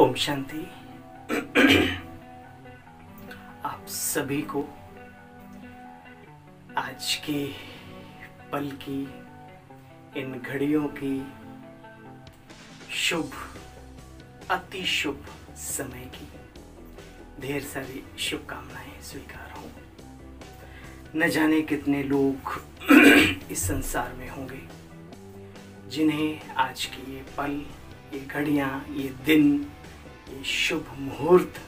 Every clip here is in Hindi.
ओम शांति। आप सभी को आज के पल की, इन घड़ियों की शुभ, अति शुभ समय की ढेर सारी शुभकामनाएं स्वीकार हो। न जाने कितने लोग इस संसार में होंगे जिन्हें आज की ये पल, ये घड़ियां, ये दिन, ये शुभ मुहूर्त,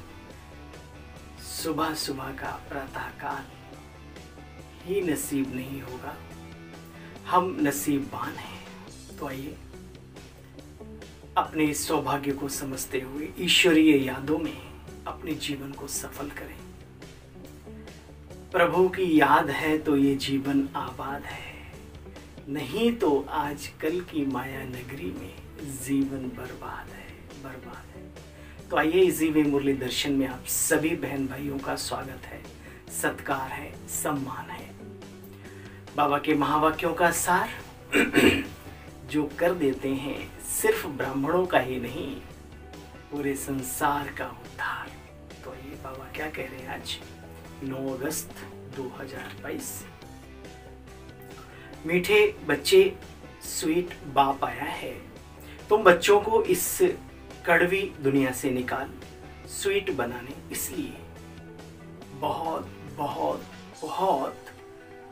सुबह सुबह का प्रातःकाल ही नसीब नहीं होगा। हम नसीबवान हैं। तो आइए अपने इस सौभाग्य को समझते हुए ईश्वरीय यादों में अपने जीवन को सफल करें। प्रभु की याद है तो ये जीवन आबाद है, नहीं तो आज कल की माया नगरी में जीवन बर्बाद है, बर्बाद है। तो आइए इस जीवे मुरली दर्शन में आप सभी बहन भाइयों का स्वागत है, सत्कार है, सम्मान है। बाबा के महावाक्यों का सार जो कर देते हैं सिर्फ ब्राह्मणों का ही नहीं, पूरे संसार का उद्धार। तो आइए बाबा क्या कह रहे हैं आज 9 अगस्त 2022। मीठे बच्चे, स्वीट बाप आया है। तुम बच्चों को इस कड़वी दुनिया से निकाल स्वीट बनाने, इसलिए बहुत बहुत बहुत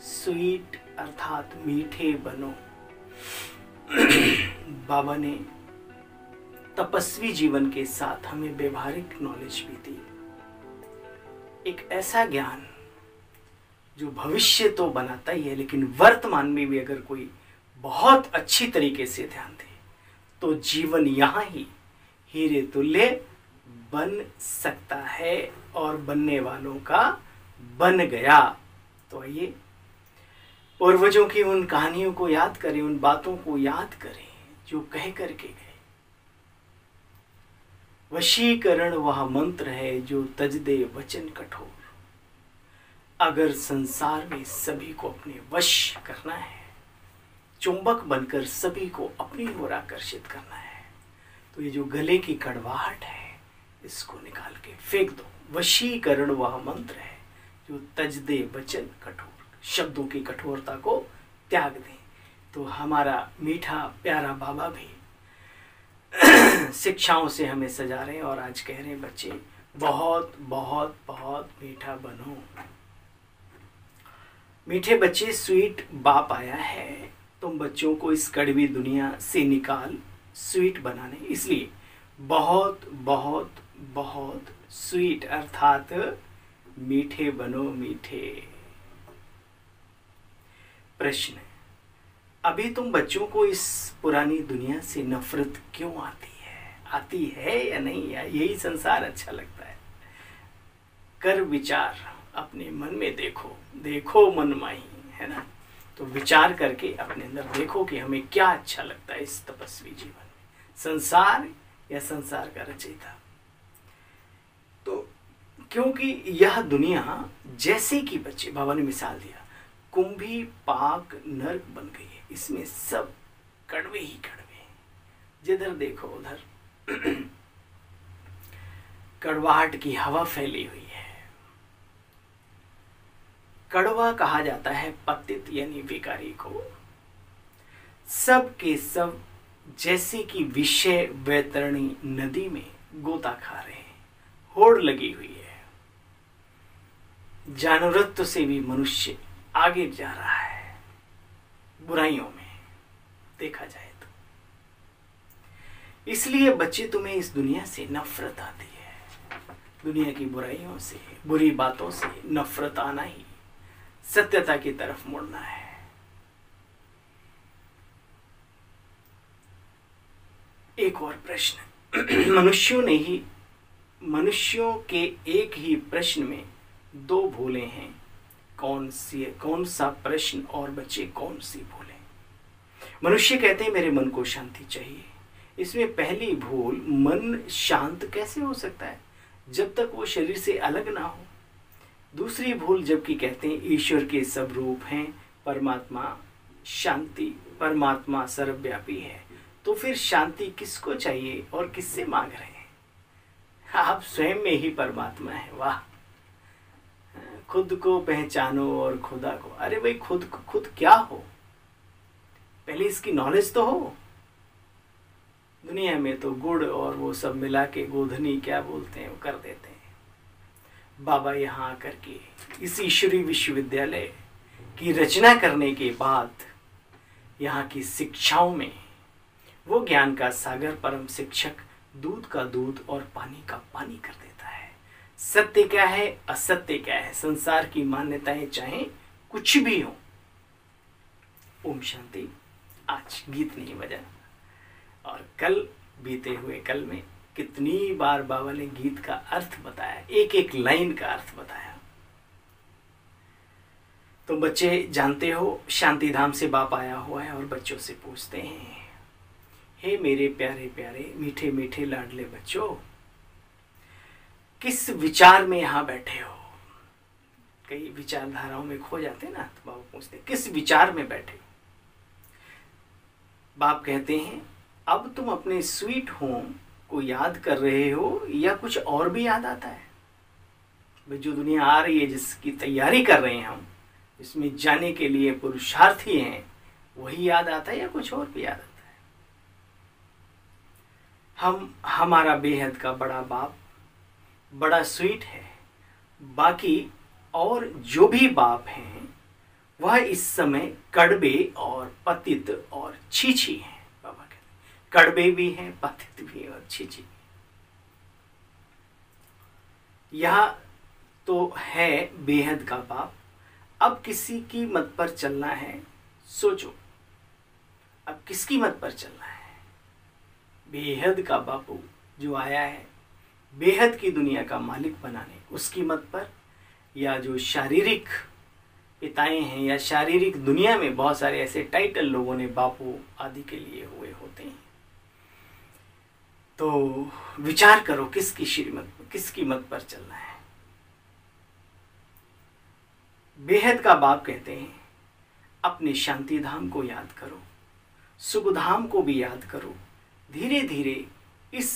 स्वीट अर्थात मीठे बनो। बाबा ने तपस्वी जीवन के साथ हमें व्यवहारिक नॉलेज भी दी, एक ऐसा ज्ञान जो भविष्य तो बनाता ही है, लेकिन वर्तमान में भी अगर कोई बहुत अच्छी तरीके से ध्यान दे तो जीवन यहाँ ही हीरे तुल्य बन सकता है और बनने वालों का बन गया। तो आइए पूर्वजों की उन कहानियों को याद करें, उन बातों को याद करें जो कह करके गए। वशीकरण वह मंत्र है जो तज दे वचन कठोर। अगर संसार में सभी को अपने वश करना है, चुंबक बनकर सभी को अपनी ओर आकर्षित करना है, तो ये जो गले की कड़वाहट है इसको निकाल के फेंक दो। वशीकरण वह मंत्र है जो तज दे वचन कठोर, शब्दों की कठोरता को त्याग दें। तो हमारा मीठा प्यारा बाबा भी शिक्षाओं से हमें सजा रहे हैं और आज कह रहे हैं बच्चे बहुत बहुत बहुत मीठा बनो। मीठे बच्चे, स्वीट बाप आया है। तुम बच्चों को इस कड़वी दुनिया से निकाल स्वीट बनाने, इसलिए बहुत बहुत बहुत स्वीट अर्थात मीठे बनो, मीठे। प्रश्न, अभी तुम बच्चों को इस पुरानी दुनिया से नफरत क्यों आती है या नहीं, या यही संसार अच्छा लगता है? कर विचार, अपने मन में देखो मन माही, है ना? तो विचार करके अपने अंदर देखो कि हमें क्या अच्छा लगता है इस तपस्वी जीवन में, संसार या संसार का रचयिता। तो क्योंकि यह दुनिया जैसे कि बच्चे, बाबा ने मिसाल दिया, कुंभी पाक नर्क बन गई है। इसमें सब कड़वे ही कड़वे हैं, जिधर देखो उधर कड़वाहट की हवा फैली हुई है। कड़वा कहा जाता है पतित यानी विकारी को। सब के सब जैसे कि विषय वैतरणी नदी में गोता खा रहे हैं, होड़ लगी हुई है। जानवरत्व से भी मनुष्य आगे जा रहा है बुराइयों में, देखा जाए तो। इसलिए बच्चे, तुम्हें इस दुनिया से नफरत आती है। दुनिया की बुराइयों से, बुरी बातों से नफरत आना ही सत्यता की तरफ मुड़ना है। एक और प्रश्न, मनुष्यों के एक ही प्रश्न में 2 भूलें हैं। कौन सा प्रश्न और बच्चे कौन सी भूलें? मनुष्य कहते हैं मेरे मन को शांति चाहिए। इसमें पहली भूल, मन शांत कैसे हो सकता है जब तक वो शरीर से अलग ना हो। दूसरी भूल, जबकि कहते हैं ईश्वर के सब रूप हैं, परमात्मा शांति, परमात्मा सर्वव्यापी है, तो फिर शांति किसको चाहिए और किससे मांग रहे हैं? आप स्वयं में ही परमात्मा है। वाह, खुद को पहचानो और खुदा को। अरे भाई, खुद क्या हो, पहले इसकी नॉलेज तो हो। दुनिया में तो गुड़ और वो सब मिला के गोधनी क्या बोलते हैं वो कर देते हैं। बाबा यहाँ आकर के इस ईश्वरीय विश्वविद्यालय की रचना करने के बाद यहाँ की शिक्षाओं में वो ज्ञान का सागर परम शिक्षक दूध का दूध और पानी का पानी कर देता है। सत्य क्या है, असत्य क्या है, संसार की मान्यताएं चाहे कुछ भी हो। ओम शांति। आज गीत नहीं बजा, और कल बीते हुए कल में कितनी बार बाबा ने गीत का अर्थ बताया, एक एक लाइन का अर्थ बताया। तो बच्चे जानते हो, शांति धाम से बाप आया हुआ है और बच्चों से पूछते हैं, हे मेरे प्यारे प्यारे मीठे मीठे लाडले बच्चों, किस विचार में यहाँ बैठे हो। कई विचारधाराओं में खो जाते हैं ना, तो बाबा पूछते किस विचार में बैठे हो। बाप कहते हैं, अब तुम अपने स्वीट होम को याद कर रहे हो या कुछ और भी याद आता है। जो दुनिया आ रही है, जिसकी तैयारी कर रहे हैं हम, इसमें जाने के लिए पुरुषार्थी हैं, वही याद आता है या कुछ और भी याद आता है। हमारा बेहद का बड़ा बाप बड़ा स्वीट है। बाकी और जो भी बाप हैं वह इस समय कड़वे और पतित और छीछी हैं। बाबा कहते हैं कड़वे भी हैं, पतित भी और छीछी। यह तो है बेहद का बाप। अब किसी की मत पर चलना है, सोचो अब किसकी मत पर चलना है। बेहद का बापू जो आया है बेहद की दुनिया का मालिक बनाने, उसकी मत पर, या जो शारीरिक पिताएं हैं या शारीरिक दुनिया में बहुत सारे ऐसे टाइटल लोगों ने बापू आदि के लिए हुए होते हैं। तो विचार करो किसकी मत पर चलना है। बेहद का बाप कहते हैं, अपने शांति धाम को याद करो, सुख धाम को भी याद करो। धीरे धीरे इस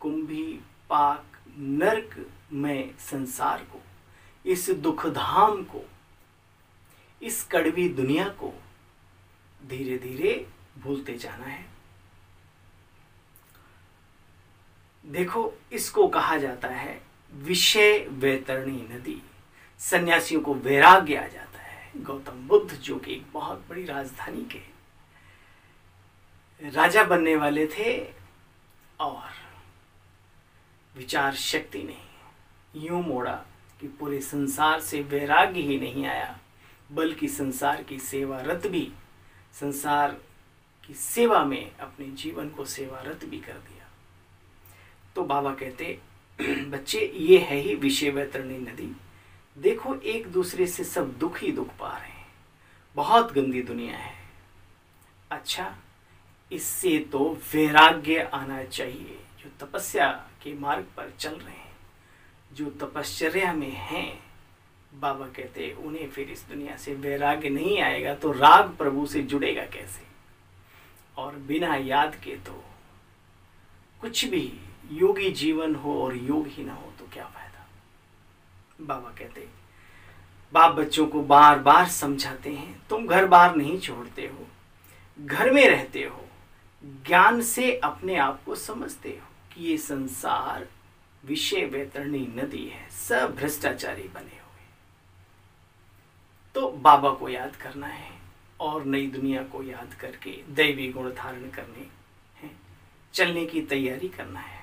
कुंभी पाक नरक में संसार को, इस दुख धाम को, इस कड़वी दुनिया को धीरे धीरे भूलते जाना है। देखो, इसको कहा जाता है विषय वैतरणी नदी। सन्यासियों को वैराग्य आ जाता है। गौतम बुद्ध जो कि एक बहुत बड़ी राजधानी के राजा बनने वाले थे, और विचार शक्ति नहीं यूं मोड़ा कि पूरे संसार से वैराग्य ही नहीं आया, बल्कि संसार की सेवारत भी, संसार की सेवा में अपने जीवन को सेवारत भी कर दिया। तो बाबा कहते, बच्चे ये है ही विषय वैतरणी नदी। देखो, एक दूसरे से सब दुख ही दुख पा रहे हैं। बहुत गंदी दुनिया है। अच्छा, इससे तो वैराग्य आना चाहिए। जो तपस्या के मार्ग पर चल रहे हैं, जो तपश्चर्या में हैं, बाबा कहते उन्हें फिर इस दुनिया से वैराग्य नहीं आएगा तो राग प्रभु से जुड़ेगा कैसे। और बिना याद के तो कुछ भी, योगी जीवन हो और योग ही ना हो तो क्या फायदा। बाबा कहते, बाप बच्चों को बार बार समझाते हैं, तुम घर बार नहीं छोड़ते हो, घर में रहते हो, ज्ञान से अपने आप को समझते हो कि ये संसार विषय वैतरणी नदी है, सब भ्रष्टाचारी बने हुए। तो बाबा को याद करना है और नई दुनिया को याद करके दैवी गुण धारण करने हैं, चलने की तैयारी करना है।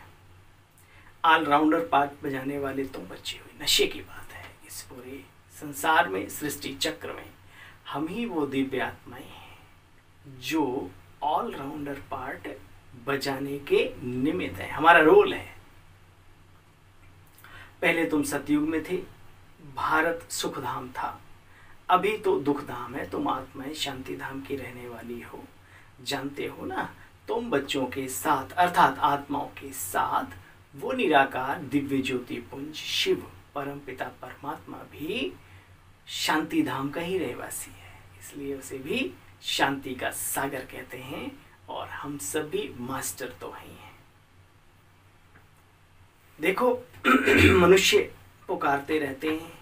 ऑलराउंडर पार्ट बजाने वाले तुम बच्चे हुए, नशे की बात है। इस पूरे संसार में, सृष्टि चक्र में हम ही वो दिव्य आत्माएं हैं जो ऑलराउंडर पार्ट बजाने के निमित्त है। हमारा रोल है। पहले तुम सतयुग में थे, भारत सुख धाम था, अभी तो दुख धाम है। तुम आत्माएं शांति धाम की रहने वाली हो, जानते हो ना। तुम बच्चों के साथ अर्थात आत्माओं के साथ वो निराकार दिव्य ज्योति पुंज शिव परम पिता परमात्मा भी शांति धाम का ही रहवासी है, इसलिए उसे भी शांति का सागर कहते हैं। और हम सभी मास्टर तो ही हैं। देखो मनुष्य पुकारते रहते हैं,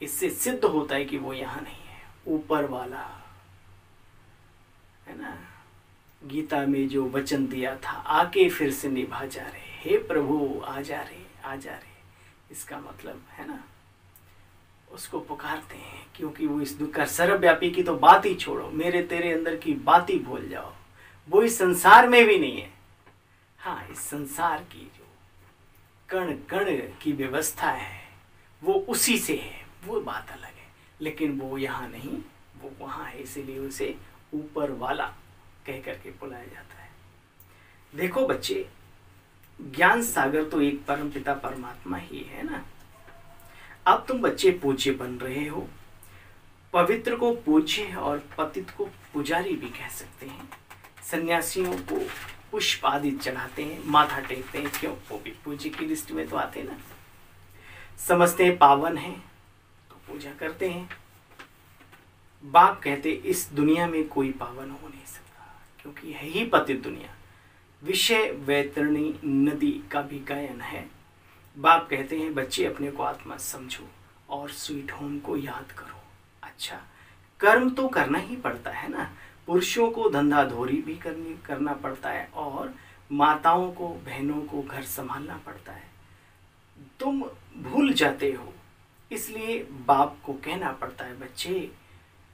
इससे सिद्ध होता है कि वो यहाँ नहीं है, ऊपर वाला है ना। गीता में जो वचन दिया था, आके फिर से निभा जा रहे, हे प्रभु आ जा रहे, आ जा रहे, इसका मतलब है ना, उसको पुकारते हैं क्योंकि वो इस दुख का सर्वव्यापी की तो बात ही छोड़ो, मेरे तेरे अंदर की बात ही भूल जाओ, वो इस संसार में भी नहीं है। हाँ, इस संसार की जो कण कण की व्यवस्था है वो उसी से है, वो बात अलग है, लेकिन वो यहाँ नहीं, वो वहाँ है, इसीलिए उसे ऊपर वाला कह करके बुलाया जाता है। देखो बच्चे, ज्ञान सागर तो एक परम पिता परमात्मा ही है ना। अब तुम बच्चे पूज्य बन रहे हो, पवित्र को पूज्य और पतित को पुजारी भी कह सकते हैं। सन्यासियों को पुष्प आदि चढ़ाते हैं, माथा टेकते हैं, क्यों, वो भी पूज्य की लिस्ट में तो आते हैं ना। समझते हैं पावन है तो पूजा करते हैं। बाप कहते इस दुनिया में कोई पावन हो नहीं सकता क्योंकि है ही पतित दुनिया, विषय वैतरणी नदी का भी गायन है। बाप कहते हैं बच्चे अपने को आत्मा समझो और स्वीट होम को याद करो। अच्छा, कर्म तो करना ही पड़ता है ना, पुरुषों को धंधा धोरी भी करना पड़ता है और माताओं को, बहनों को घर संभालना पड़ता है। तुम भूल जाते हो, इसलिए बाप को कहना पड़ता है बच्चे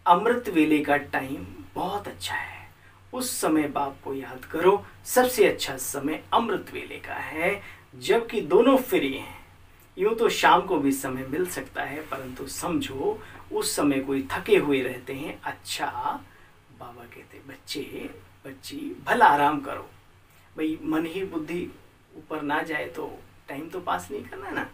अमृत वेले का टाइम बहुत अच्छा है, उस समय बाप को याद करो। सबसे अच्छा समय अमृत वेले का है जबकि दोनों फ्री हैं। यूँ तो शाम को भी समय मिल सकता है, परंतु समझो उस समय कोई थके हुए रहते हैं। अच्छा, बाबा कहते बच्चे बच्ची भला आराम करो, भाई मन ही बुद्धि ऊपर ना जाए तो टाइम तो पास नहीं करना ना।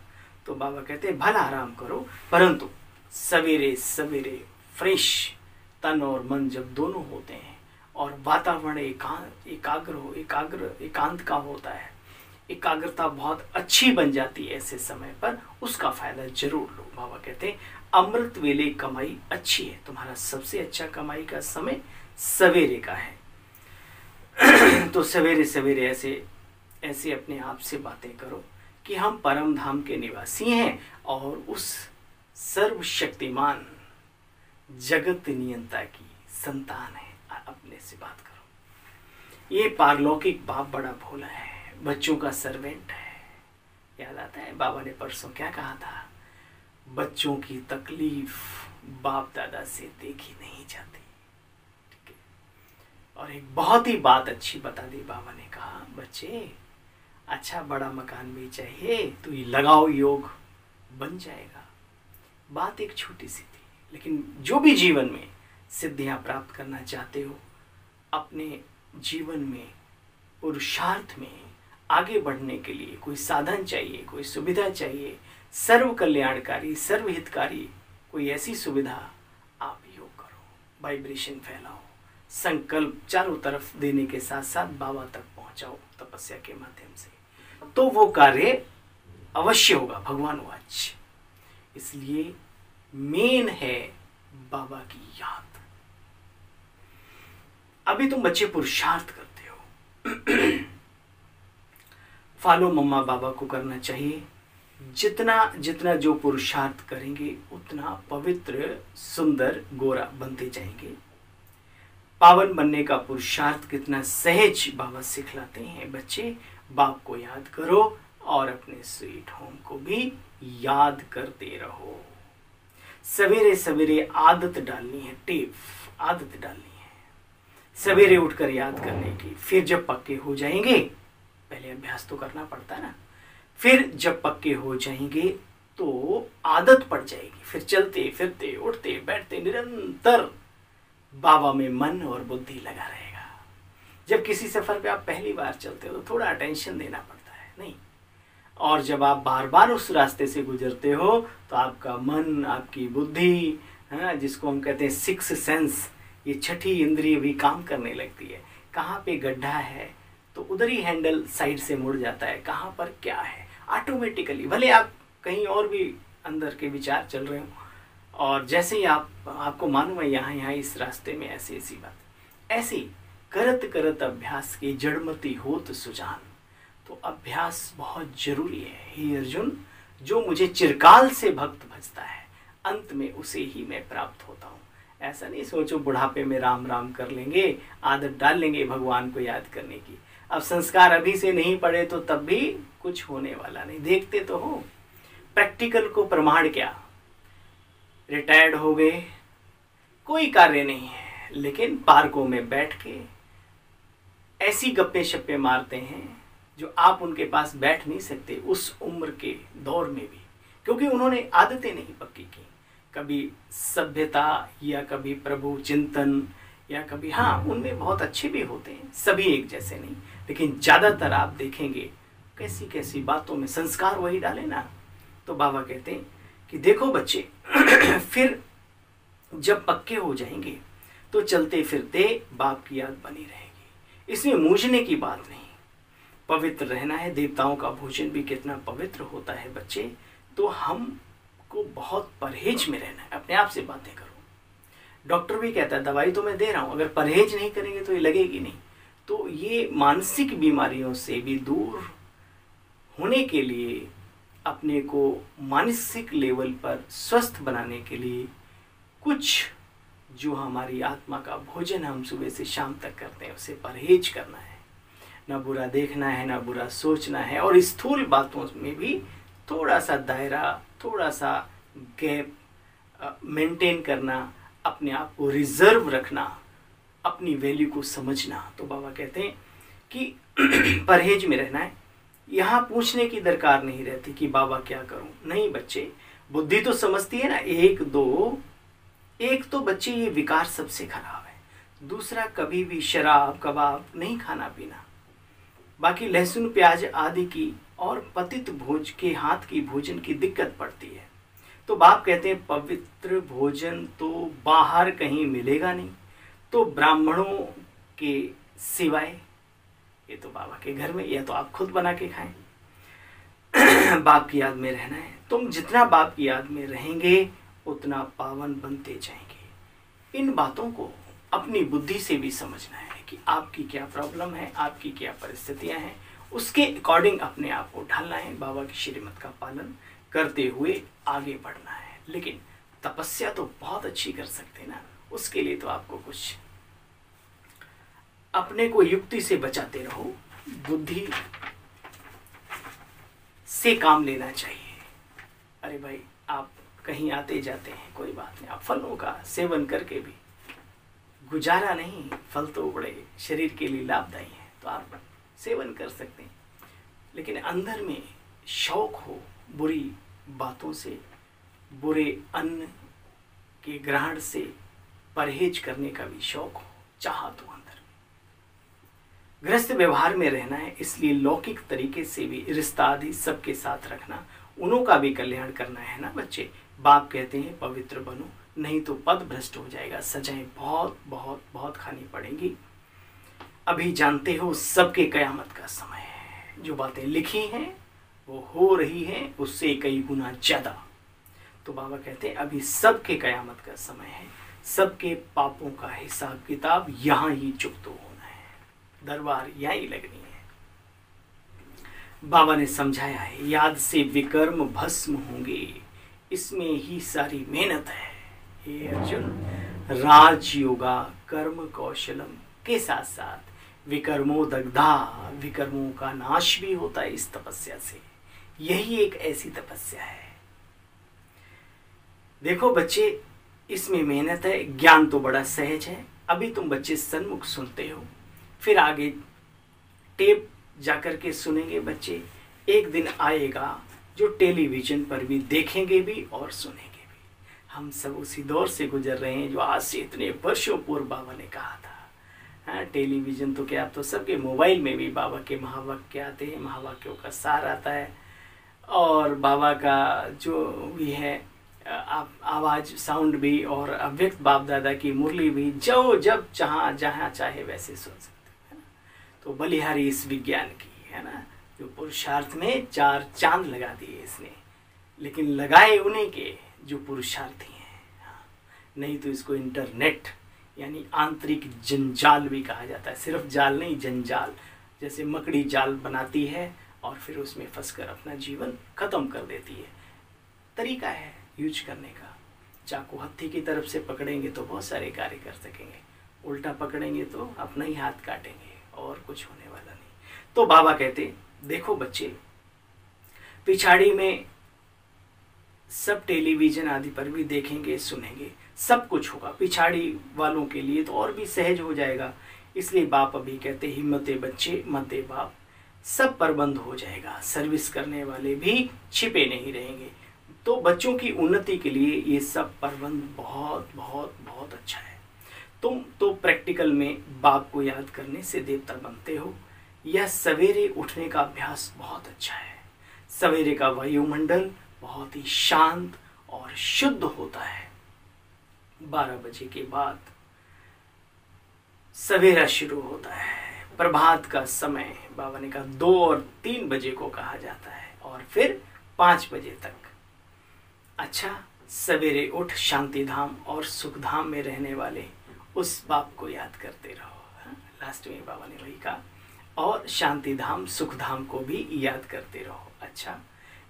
तो बाबा कहते भला आराम करो, परंतु सवेरे सवेरे फ्रेश तन और मन जब दोनों होते हैं और वातावरण एकांत का होता है, एकाग्रता बहुत अच्छी बन जाती है, ऐसे समय पर उसका फायदा जरूर लो। बाबा कहते हैं अमृत वेले कमाई अच्छी है, तुम्हारा सबसे अच्छा कमाई का समय सवेरे का है। तो सवेरे सवेरे ऐसे ऐसे अपने आप से बातें करो कि हम परम धाम के निवासी हैं और उस सर्वशक्तिमान जगत नियंता की संतान है। अपने से बात करो। ये पारलौकिक बाप बड़ा भोला है, बच्चों का सर्वेंट है। याद आता है बाबा ने परसों क्या कहा था, बच्चों की तकलीफ बाप दादा से देखी नहीं जाती। ठीक है, और एक बहुत ही बात अच्छी बता दी बाबा ने, कहा बच्चे अच्छा बड़ा मकान भी चाहिए तो ये लगाओ, योग बन जाएगा। बात एक छोटी सी थी, लेकिन जो भी जीवन में सिद्धियां प्राप्त करना चाहते हो, अपने जीवन में पुरुषार्थ में आगे बढ़ने के लिए कोई साधन चाहिए, कोई सुविधा चाहिए, सर्व कल्याणकारी सर्वहितकारी कोई ऐसी सुविधा, आप योग करो, वाइब्रेशन फैलाओ, संकल्प चारों तरफ देने के साथ साथ बाबा तक पहुंचाओ तपस्या के माध्यम से, तो वो कार्य अवश्य होगा। भगवान वाच, इसलिए मेन है बाबा की याद। अभी तुम बच्चे पुरुषार्थ करते हो, फॉलो मम्मा बाबा को करना चाहिए। जितना जितना जो पुरुषार्थ करेंगे उतना पवित्र सुंदर गोरा बनते जाएंगे। पावन बनने का पुरुषार्थ कितना सहज बाबा सिखलाते हैं। बच्चे बाप को याद करो और अपने स्वीट होम को भी याद करते रहो। सवेरे सवेरे आदत डालनी है, टेप आदत डालनी है सवेरे उठकर याद करने की। फिर जब पक्के हो जाएंगे, पहले अभ्यास तो करना पड़ता है ना, फिर जब पक्के हो जाएंगे तो आदत पड़ जाएगी, फिर चलते फिरते उठते बैठते निरंतर बाबा में मन और बुद्धि लगा रहेगा। जब किसी सफर पे आप पहली बार चलते हो तो थोड़ा अटेंशन देना पड़ता है, नहीं, और जब आप बार बार उस रास्ते से गुजरते हो तो आपका मन, आपकी बुद्धि, जिसको हम कहते हैं सिक्स सेंस, ये छठी इंद्रिय भी काम करने लगती है। कहाँ पे गड्ढा है तो उधर ही हैंडल साइड से मुड़ जाता है, कहाँ पर क्या है ऑटोमेटिकली, भले आप कहीं और भी अंदर के विचार चल रहे हो, और जैसे ही आपको मालूम है यहाँ इस रास्ते में ऐसी ऐसी बात, ऐसी करत करत अभ्यास की जड़मती होत सुजान, तो अभ्यास बहुत जरूरी है। हे अर्जुन, जो मुझे चिरकाल से भक्त भजता है, अंत में उसे ही मैं प्राप्त होता हूँ। ऐसा नहीं सोचो बुढ़ापे में राम राम कर लेंगे, आदत डाल लेंगे भगवान को याद करने की। अब संस्कार अभी से नहीं पड़े तो तब भी कुछ होने वाला नहीं। देखते तो हो प्रैक्टिकल को प्रमाण क्या, रिटायर्ड हो गए, कोई कार्य नहीं है, लेकिन पार्कों में बैठ के ऐसी गप्पे शप्पे मारते हैं जो आप उनके पास बैठ नहीं सकते उस उम्र के दौर में भी, क्योंकि उन्होंने आदतें नहीं पक्की की। कभी सभ्यता या कभी प्रभु चिंतन या कभी, हाँ उनमें बहुत अच्छे भी होते हैं, सभी एक जैसे नहीं, लेकिन ज़्यादातर आप देखेंगे कैसी कैसी बातों में संस्कार वही डाले ना। तो बाबा कहते हैं कि देखो बच्चे फिर जब पक्के हो जाएंगे तो चलते फिरते बाप की याद बनी रहेगी। इसमें मूझने की बात नहीं, पवित्र रहना है। देवताओं का भोजन भी कितना पवित्र होता है बच्चे, तो हमको बहुत परहेज में रहना है। अपने आप से बातें करो। डॉक्टर भी कहता है दवाई तो मैं दे रहा हूँ, अगर परहेज नहीं करेंगे तो ये लगेगी नहीं। तो ये मानसिक बीमारियों से भी दूर होने के लिए, अपने को मानसिक लेवल पर स्वस्थ बनाने के लिए कुछ जो हमारी आत्मा का भोजन हम सुबह से शाम तक करते हैं उसे परहेज करना है। ना बुरा देखना है, ना बुरा सोचना है, और स्थूल बातों में भी थोड़ा सा दायरा, थोड़ा सा गैप मेंटेन करना, अपने आप को रिजर्व रखना, अपनी वैल्यू को समझना। तो बाबा कहते हैं कि परहेज में रहना है। यहाँ पूछने की दरकार नहीं रहती कि बाबा क्या करूं। नहीं बच्चे, बुद्धि तो समझती है ना, एक तो बच्चे ये विकार सबसे खराब है। दूसरा, कभी भी शराब कबाब नहीं खाना पीना, बाकी लहसुन प्याज आदि की और पतित भोज के हाथ की भोजन की दिक्कत पड़ती है। तो बाप कहते हैं पवित्र भोजन तो बाहर कहीं मिलेगा नहीं, तो ब्राह्मणों के सिवाय ये तो बाबा के घर में, या तो आप खुद बना के खाएं। बाप की याद में रहना है। तुम जितना बाप की याद में रहेंगे उतना पावन बनते जाएंगे। इन बातों को अपनी बुद्धि से भी समझना है कि आपकी क्या प्रॉब्लम है, आपकी क्या परिस्थितियां हैं, उसके अकॉर्डिंग अपने आप को ढालना है। बाबा की श्रीमत का पालन करते हुए आगे बढ़ना है। लेकिन तपस्या तो बहुत अच्छी कर सकते ना, उसके लिए तो आपको कुछ अपने को युक्ति से बचाते रहो, बुद्धि से काम लेना चाहिए। अरे भाई, आप कहीं आते जाते हैं, कोई बात नहीं, आप फलों का सेवन करके भी गुजारा नहीं, फल तो बड़े शरीर के लिए लाभदायी हैं, तो आप सेवन कर सकते हैं। लेकिन अंदर में शौक हो बुरी बातों से, बुरे अन्न के ग्रहण से परहेज करने का भी शौक हो, चाहत हो अंदर। गृहस्थ व्यवहार में रहना है, इसलिए लौकिक तरीके से भी रिश्ता आदि सबके साथ रखना, उन्हों का भी कल्याण करना है ना बच्चे। बाप कहते हैं पवित्र बनो, नहीं तो पद भ्रष्ट हो जाएगा, सजाएं बहुत बहुत बहुत खानी पड़ेंगी। अभी जानते हो सबके कयामत का समय है, जो बातें लिखी हैं वो हो रही हैं, उससे कई गुना ज्यादा। तो बाबा कहते हैं अभी सबके कयामत का समय है, सबके पापों का हिसाब किताब यहाँ ही चुकतो होना है, दरबार यहाँ ही लगनी है। बाबा ने समझाया है, याद से विकर्म भस्म होंगे, इसमें ही सारी मेहनत है। हे अर्जुन, राजयोगा कर्म कौशलम के साथ साथ विकर्मो दग्धा, विकर्मों का नाश भी होता है इस तपस्या से। यही एक ऐसी तपस्या है। देखो बच्चे, इसमें मेहनत है, ज्ञान तो बड़ा सहज है। अभी तुम बच्चे सन्मुख सुनते हो, फिर आगे टेप जाकर के सुनेंगे बच्चे। एक दिन आएगा जो टेलीविजन पर भी देखेंगे भी और सुनेंगे भी। हम सब उसी दौर से गुजर रहे हैं जो आज से इतने वर्षों पूर्व बाबा ने कहा था। हाँ, टेलीविजन तो क्या, अब तो सबके मोबाइल में भी बाबा के महावाक्य आते हैं, महावाक्यों का सार आता है, और बाबा का जो भी है आवाज़ साउंड भी, और अव्यक्त बाप दादा की मुरली भी, जो जब जहाँ चाहे वैसे सुन सकते हैं ना। तो बलिहारी इस विज्ञान की है ना, जो पुरुषार्थ में 4 चांद लगा दिए इसने, लेकिन लगाए उन्हीं के जो पुरुषार्थी हैं। हाँ, नहीं तो इसको इंटरनेट यानी आंतरिक जंजाल भी कहा जाता है। सिर्फ जाल नहीं, जंजाल। जैसे मकड़ी जाल बनाती है और फिर उसमें फंसकर अपना जीवन खत्म कर देती है। तरीका है यूज करने का। चाकू हत्थी की तरफ से पकड़ेंगे तो बहुत सारे कार्य कर सकेंगे, उल्टा पकड़ेंगे तो अपना ही हाथ काटेंगे और कुछ होने वाला नहीं। तो बाबा कहते देखो बच्चे, पिछाड़ी में सब टेलीविजन आदि पर भी देखेंगे, सुनेंगे, सब कुछ होगा। पिछाड़ी वालों के लिए तो और भी सहज हो जाएगा। इसलिए बाप अभी कहते हिम्मते बच्चे मत दे बाप, सब प्रबंध हो जाएगा। सर्विस करने वाले भी छिपे नहीं रहेंगे। तो बच्चों की उन्नति के लिए ये सब प्रबंध बहुत बहुत बहुत अच्छा है। तुम तो प्रैक्टिकल में बाप को याद करने से देवता बनते हो। यह सवेरे उठने का अभ्यास बहुत अच्छा है। सवेरे का वायुमंडल बहुत ही शांत और शुद्ध होता है। 12 बजे के बाद सवेरा शुरू होता है। प्रभात का समय बाबा ने कहा 2 और 3 बजे को कहा जाता है और फिर 5 बजे तक। अच्छा, सवेरे उठ शांति धाम और सुख धाम में रहने वाले उस बाप को याद करते रहो। लास्ट में बाबा ने वही कहा, और शांति धाम सुख धाम को भी याद करते रहो। अच्छा,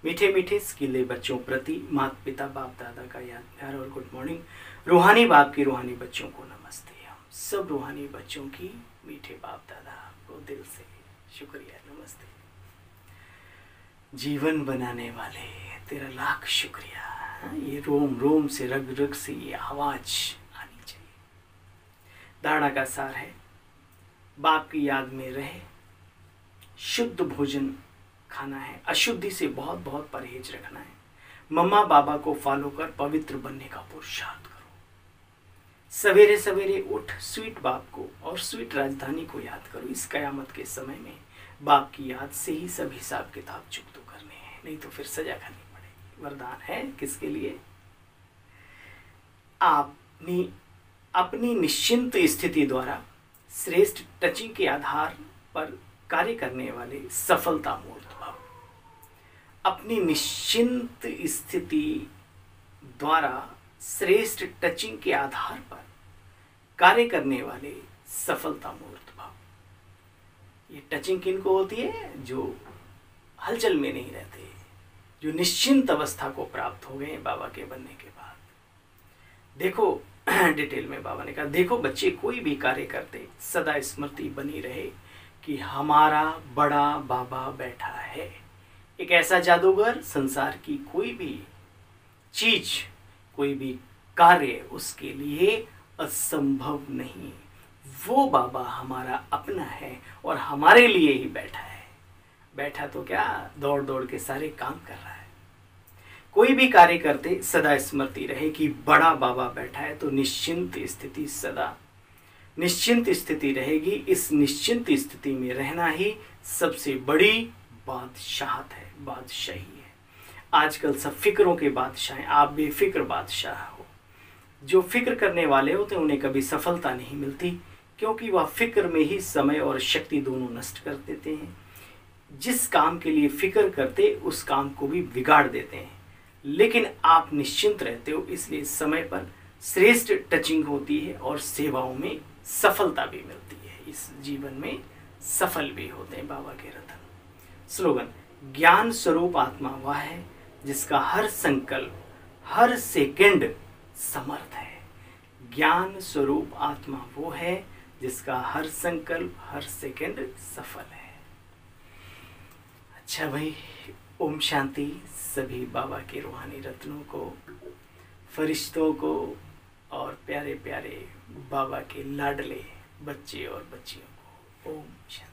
मीठे मीठे स्किले बच्चों प्रति माता पिता बाप दादा का याद प्यार और गुड मॉर्निंग। रूहानी बाप की रूहानी बच्चों को नमस्ते। हम सब रूहानी बच्चों की मीठे बाप दादा को दिल से शुक्रिया, नमस्ते। जीवन बनाने वाले तेरा लाख शुक्रिया। ये रोम रोम से रग रग से ये आवाज आनी चाहिए। धारणा का सार है, बाप की याद में रहे, शुद्ध भोजन खाना है, अशुद्धि से बहुत बहुत परहेज रखना है। मम्मा बाबा को फॉलो कर पवित्र बनने का पुरुषार्थ करो। सवेरे सवेरे उठ स्वीट बाप को और स्वीट राजधानी को याद करो। इस कयामत के समय में बाप की याद से ही सब हिसाब किताब चुकतो करने हैं, नहीं तो फिर सजा खानी पड़ेगी। वरदान है किसके लिए? अपनी निश्चिंत स्थिति द्वारा श्रेष्ठ टचिंग के आधार पर कार्य करने वाले सफलता मूर्त भाव। अपनी निश्चिंत स्थिति द्वारा श्रेष्ठ टचिंग के आधार पर कार्य करने वाले सफलता मूर्त भाव। ये टचिंग किनको होती है? जो हलचल में नहीं रहते, जो निश्चिंत अवस्था को प्राप्त हो गए बाबा के बनने के बाद। देखो डिटेल में बाबा ने कहा, देखो बच्चे, कोई भी कार्य करते सदा स्मृति बनी रहे कि हमारा बड़ा बाबा बैठा है। एक ऐसा जादूगर, संसार की कोई भी चीज, कोई भी कार्य उसके लिए असंभव नहीं। वो बाबा हमारा अपना है और हमारे लिए ही बैठा है। बैठा तो क्या, दौड़ दौड़ के सारे काम कर रहा है। कोई भी कार्य करते सदा स्मृति रहे कि बड़ा बाबा बैठा है, तो निश्चिंत स्थिति सदा निश्चिंत स्थिति रहेगी। इस निश्चिंत स्थिति में रहना ही सबसे बड़ी बादशाहत है, बादशाही है। आजकल सब फिक्रों के बादशाह हैं, आप बेफिक्र बादशाह हो। जो फिक्र करने वाले होते हैं उन्हें कभी सफलता नहीं मिलती, क्योंकि वह फिक्र में ही समय और शक्ति दोनों नष्ट कर देते हैं। जिस काम के लिए फिक्र करते उस काम को भी बिगाड़ देते हैं। लेकिन आप निश्चिंत रहते हो, इसलिए समय पर श्रेष्ठ टचिंग होती है और सेवाओं में सफलता भी मिलती है। इस जीवन में सफल भी होते हैं बाबा के रतन। स्लोगन, ज्ञान स्वरूप आत्मा वह है जिसका हर संकल्प हर सेकंड समर्थ है। ज्ञान स्वरूप आत्मा वो है जिसका हर संकल्प हर सेकंड सफल है। अच्छा भाई, ओम शांति। सभी बाबा के रूहानी रत्नों को, फरिश्तों को और प्यारे प्यारे बाबा के लाडले बच्चे और बच्चियों को ओम शांति।